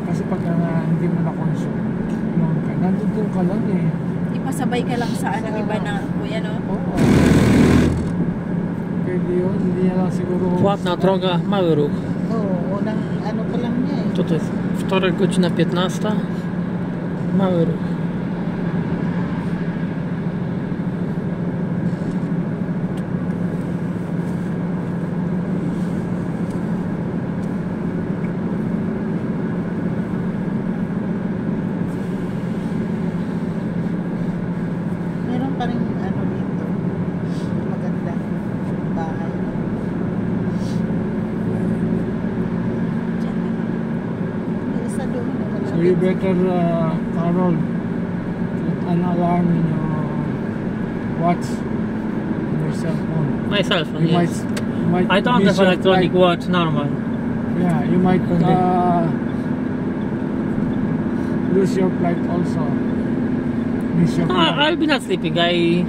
Kasi pag hindi mo na-consume, nandun ka lang eh. Ipasabay ka lang sa anong iba na kuya, no? Oo. Pwede yun, hindi niya lang siguro... Płatna droga, mały ruch. Oo, unang ano pa lang niya eh. Tutaj wtorek, godzina 15. Mały ruch. Meron pa rin ano dito. Maganda. Bahay. May isa doon. So you better, Carol, put an alarm in your watch, in your cell phone. My cell phone, You yes. might I don't miss have your electronic flight. watch, normal. Yeah, you might lose your flight also. Miss your flight. I'll be not sleeping. I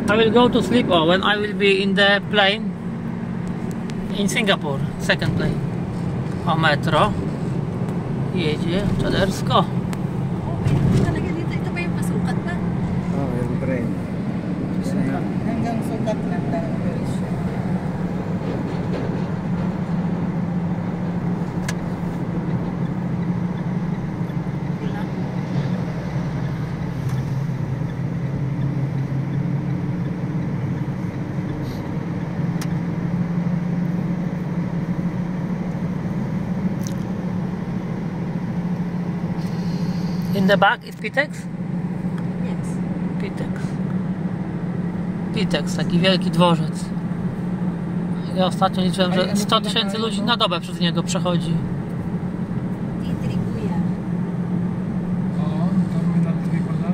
will go to sleep when I will be in the plane in Singapore, second plane. O metro. Jedzie czadersko. Talaga dito, ito ba yung pasukat na? Oo, yung train. Hanggang sukat lang dahil very sure. In the back is Pitex? Yes. Pitex. Pitex, taki wielki dworzec. Ja ostatnio liczyłem, że 100 000 ludzi na dobę przez niego przechodzi. Titri kuya. Oo, Terminal 3 pala.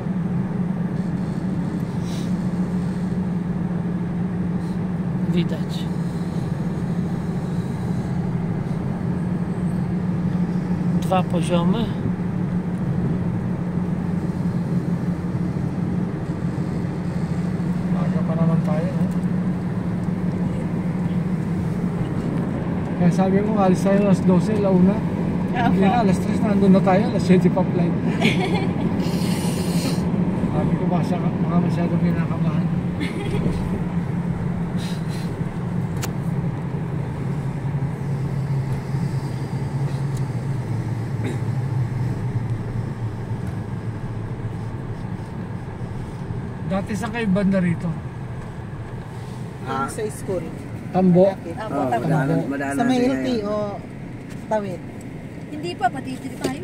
Widać. Dwa poziomy. Maaga pa naman tayo, no? Kaya sabi ko, alis tayo alas 12, launa. Hindi na, alas 3 na nandun na tayo, alas 7 pa flight. Sabi ko, baka masyadong kinakabahan. Dati sa kayo banda rito? Yung sa school. Tambo. Oo, madalan Sa may din LTO, tawid. Hindi pa, patitiri tayo.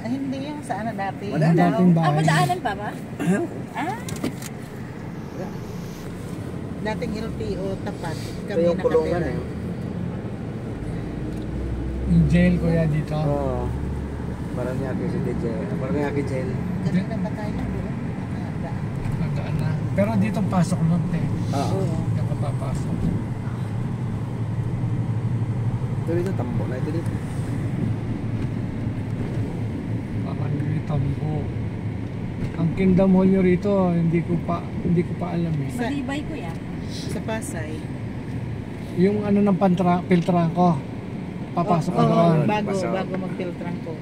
Hindi yung sa ano dati. Wala. Dating bahay. Madaanan pa ba? Ah, Dating LTO, tapat. Ito yung kulungan eh. Yung jail ko yan dito. Oo. Paranaque si DJ. Paranaque jail. Kanina ba tayo na doon? Nagdaan na. Pero dito pasok nun, te. Oo. Nakapapasok. Ito dito, tambo na ito dito. Tambo. Ang Kingdom Hall nyo rito, hindi ko pa alam eh. malibay kuya. Sa Pasay. Yung ano ng filtran ko, papasok ka Oo, doon. bago mag-filtran ko.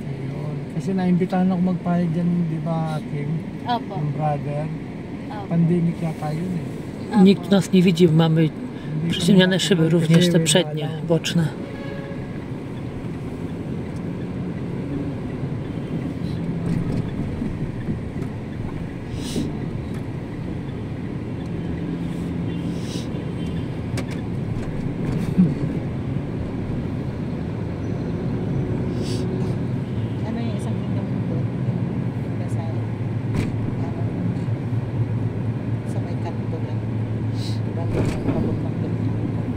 Ayun. Kasi naimbitahan ako magpahid dyan, di ba, Kim? Opo. Yung brother. Opo. Pandemic yata yun eh. Nikt nas nie widzi, mamy przyciemniane szyby, również te przednie, boczne. Ano yung isang kingdom doon? Sa sa may kanto lang. Bago magpabuntang doon.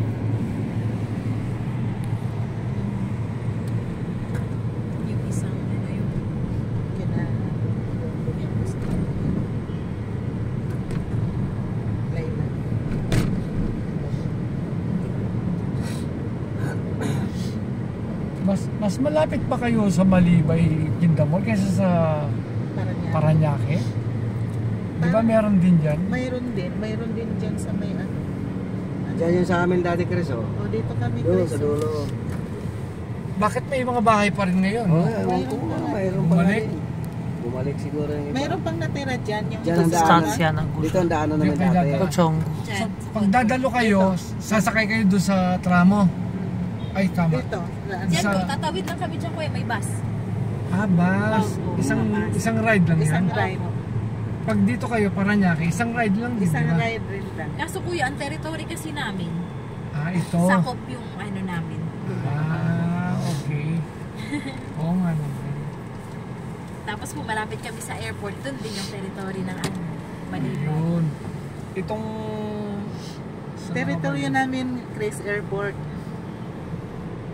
Yung isang ano yung Kina yung gusto. Layla. Mas malapit pa kayo sa Malibay Kingdom Hall kaysa sa Paranaque? Di ba meron din dyan? Mayroon din dyan sa may ano. Diyan yung sa amin dati, Chris, oh. O dito kami, Doon, Chris. sa dulo. Bakit may mga bahay pa rin ngayon? Oh, ewan ko, mayroon pa nga Bumalik? din. Bumalik siguro yung iba. Mayroon pang natira dyan. Yung Dyan ang daanan. Stansya ng Dito ang daanan naman Dito yung dati. daanan. Kuchong. Diyan. Pag dadalo kayo, sasakay kayo doon sa tramo. Ay, tama. Dito. Diyan Sa- po, tatawid lang kami dyan kuya, may bus. Ah, bus. Opo, Isang ride lang yan. Isang ride. Pag dito kayo, Paranaque, isang ride lang. di Isang ba? ride rin lang. Kaso kuya, ang territory kasi namin, Ah, ito. sakop yung ano namin. Ah, okay. Oo nga naman. Tapos kung malapit kami sa airport, dun din yung territory ng ano, Manila. Yun. Itong... sa mga Teritoryo balik- namin, Chris Airport.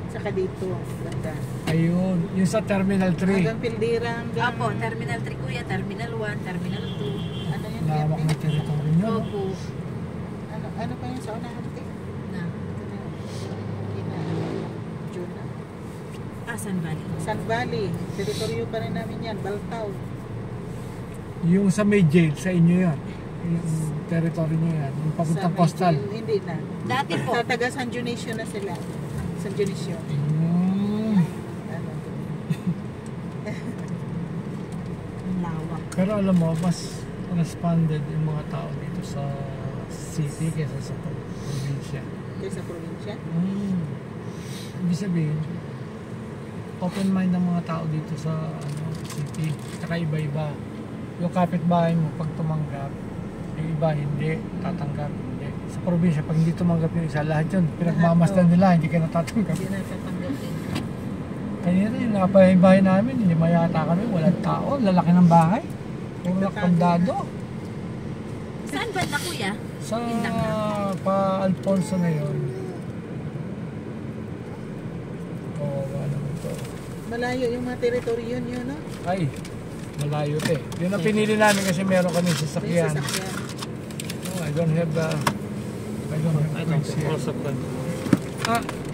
Saka dito. Banda. Ayun. Yung sa Terminal 3. Hanggang Pildira, hanggang... Opo, Terminal 3 kuya, Terminal 1, Terminal 2. Ano yun? Lawak na Kevin? teritoryo nyo. Opo. Ano pa yung sa unahan? Na. Juna. San Valley. San Valley. Teritoryo pa rin namin yan. Baltaw. Yung sa may jail, sa inyo yan. Yung territory nyo yan. Yung papuntang Sa coastal. Medellin, hindi na. Dati po, Sa taga San Dionisio na sila. San Dionisio. Ano? lawak. Pero alam mo, mas responded yung mga tao dito sa city kaysa sa probinsya. Kaya sa probinsya. Ibig sabihin, open mind ang mga tao dito sa city. Saka iba-iba. Yung kapitbahay mo, pag tumanggap, yung iba hindi, tatanggap. Hindi. Sa probinsya, pag hindi tumanggap yung isa, lahat yun, pinagmamasdan nila, hindi ka natatanggap. Hindi na tatanggapin. Kanina yung napahibahay namin, hindi mayata kami, walang tao, lalaki ng bahay. Puro kandado. Saan banda kuya? Sa Pindang na. pa Alfonso na yun. Kawawa naman to. Malayo yung mga teritoryo yun, no? Ay, malayo eh. Yun ang pinili namin kasi meron kami May sasakyan. sasakyan. Oh, I don't have friends here. Also good.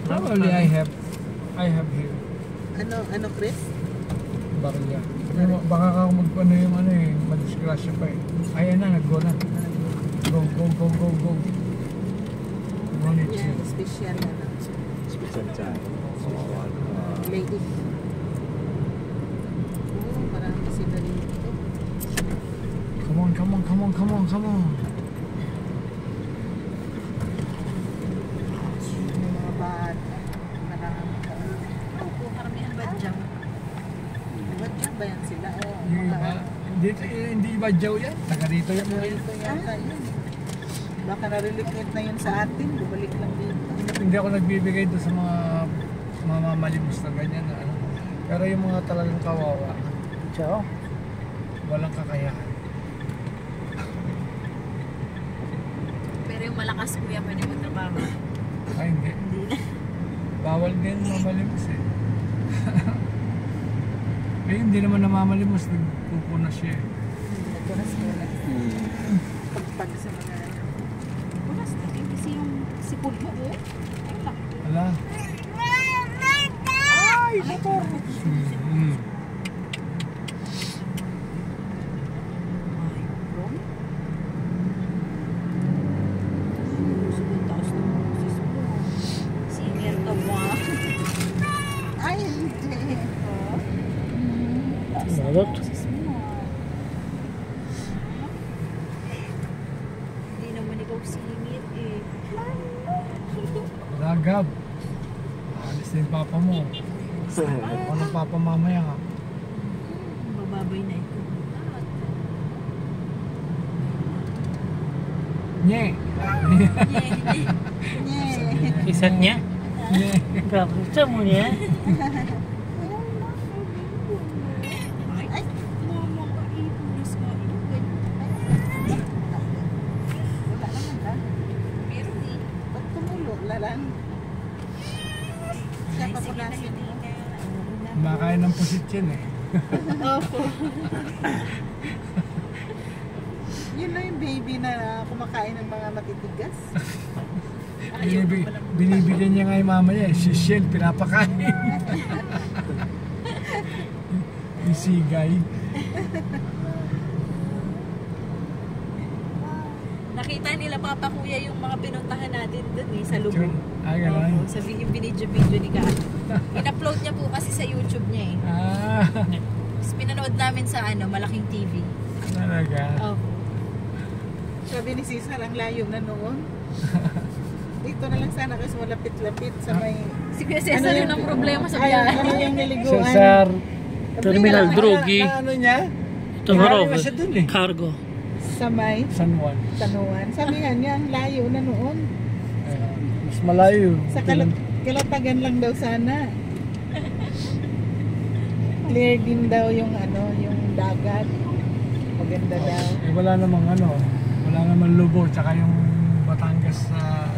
Probably I have here. Ano, Chris? Barya. Baka ka magpano yung madisgrasya pa eh. Ayan na, nag-go na. Go. Ngunit siya. Yan, special ano. Special child. Lady. Oh, marami sila dito. Come on. May mga bata. Marami. Opo, karamihan ba dyan? Ba't yan ba yan sila? Oh, Yung iba, mga dito, hindi ba Jow yan? Taga dito yan. dito yata yun. Baka narilikit na yun sa atin. Bumalik lang dito. Hindi ako nagbibigay doon sa mga mamalimos na ganyan na ano. Pero yung mga talagang kawawa, siya, walang kakayahan. Pero yung malakas kuya, pwede mo trabaho. Ay, hindi. Hindi na. Bawal din mamalimos eh. Eh, hindi naman namamalimos, nagpupuna siya eh. Nagkunas-kunas. Pagpag sa mga ano. Ulas na din kasi yung sipol mo, oh. Ay, laki. Wala. Ay, motor! Ay, bro. Siguro taas ng boses mo. Singer ka ba? Ay, hindi. Oh. Malot. Boses mo. Hindi naman ikaw singit eh. Ragab. Alis na yung papa mo. Ako ng papa mamaya nga. Bababay na ito. Nye! Yeah. Isat niya? Nye! Grabe, siya mo niya. Ay, mama ka ipulis ka. Wala naman lang. Pero di. Ba't tumulo? Lalan. Siya Ay, sige na, papunasin hindi mo. na. Kumakain ng pusit yan eh. Opo. Yun lang yung baby na kumakain ng mga matitigas. Binibigyan niya nga yung mama niya. Si Shell, pinapakain. Yung sigay. Nakita nila Papa Kuya yung mga pinuntahan natin dun eh, sa Lubog. Ay, gano'n. Oo, sa yung binidyo-video ni Kat. In-upload niya po kasi sa YouTube niya eh. Tapos pinanood namin sa malaking TV. Talaga. Opo. Sabi ni Cesar, ang layo na noon. Dito na lang sana kasi malapit-lapit sa may... Si Kuya Cesar yun ang problema sa Ay, biyahe. ano yung niliguan? Cesar. Terminal Drogi. Ano niya? Tomorrow. Marami na siya dun eh. Cargo. Sa may San Juan. Tanuan. Sabi nga niya, ang layo na noon. Mas malayo. Sa Kalatagan lang daw sana. Clear din daw yung yung dagat. Maganda daw. Eh, wala namang wala namang Lubog, tsaka yung Batangas sa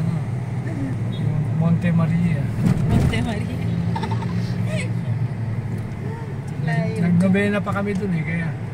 yung Monte Maria. Monte Maria. Layo. Nagnobena pa kami dun eh, kaya